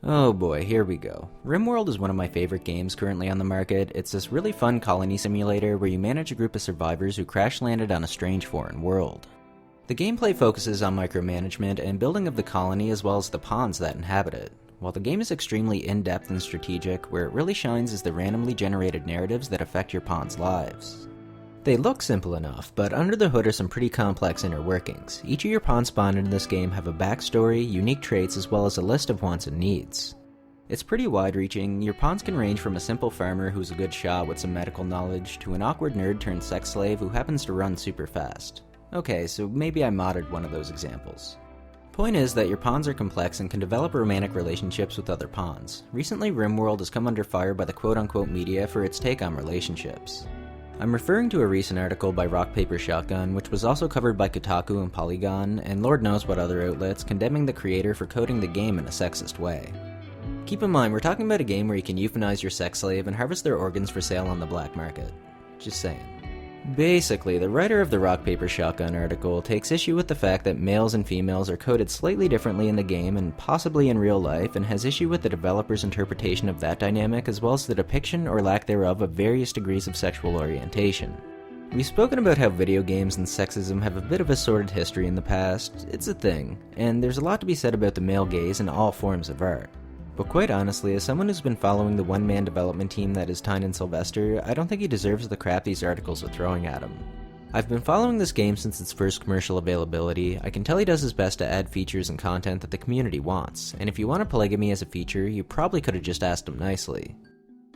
Oh boy, here we go. Rimworld is one of my favorite games currently on the market. It's this really fun colony simulator where you manage a group of survivors who crash landed on a strange foreign world. The gameplay focuses on micromanagement and building of the colony as well as the pawns that inhabit it. While the game is extremely in-depth and strategic, where it really shines is the randomly generated narratives that affect your pawns' lives. They look simple enough, but under the hood are some pretty complex inner workings. Each of your pawns spawned in this game have a backstory, unique traits, as well as a list of wants and needs. It's pretty wide-reaching. Your pawns can range from a simple farmer who's a good shot with some medical knowledge, to an awkward nerd turned sex slave who happens to run super fast. Okay, so maybe I modded one of those examples. Point is that your pawns are complex and can develop romantic relationships with other pawns. Recently, Rimworld has come under fire by the quote-unquote media for its take on relationships. I'm referring to a recent article by Rock Paper Shotgun, which was also covered by Kotaku and Polygon, and Lord knows what other outlets, condemning the creator for coding the game in a sexist way. Keep in mind, we're talking about a game where you can euthanize your sex slave and harvest their organs for sale on the black market. Just saying. Basically, the writer of the Rock Paper Shotgun article takes issue with the fact that males and females are coded slightly differently in the game and possibly in real life, and has issue with the developer's interpretation of that dynamic as well as the depiction or lack thereof of various degrees of sexual orientation. We've spoken about how video games and sexism have a bit of a sordid history in the past. It's a thing, and there's a lot to be said about the male gaze in all forms of art. But quite honestly, as someone who's been following the one-man development team that is Tynan Sylvester, I don't think he deserves the crap these articles are throwing at him. I've been following this game since its first commercial availability. I can tell he does his best to add features and content that the community wants, and if you want a polygamy as a feature, you probably could have just asked him nicely.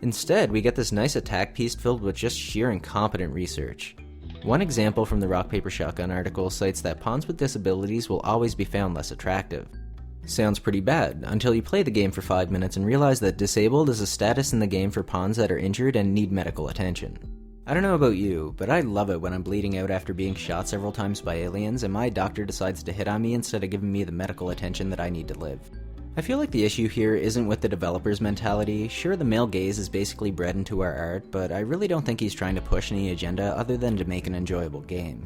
Instead, we get this nice attack piece filled with just sheer incompetent research. One example from the Rock Paper Shotgun article cites that pawns with disabilities will always be found less attractive. Sounds pretty bad, until you play the game for 5 minutes and realize that disabled is a status in the game for pawns that are injured and need medical attention. I don't know about you, but I love it when I'm bleeding out after being shot several times by aliens and my doctor decides to hit on me instead of giving me the medical attention that I need to live. I feel like the issue here isn't with the developer's mentality. Sure, the male gaze is basically bred into our art, but I really don't think he's trying to push any agenda other than to make an enjoyable game.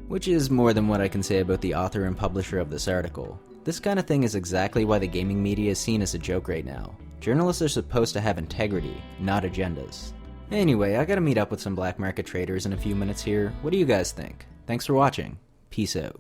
Which is more than what I can say about the author and publisher of this article. This kind of thing is exactly why the gaming media is seen as a joke right now. Journalists are supposed to have integrity, not agendas. Anyway, I gotta meet up with some black market traders in a few minutes here. What do you guys think? Thanks for watching. Peace out.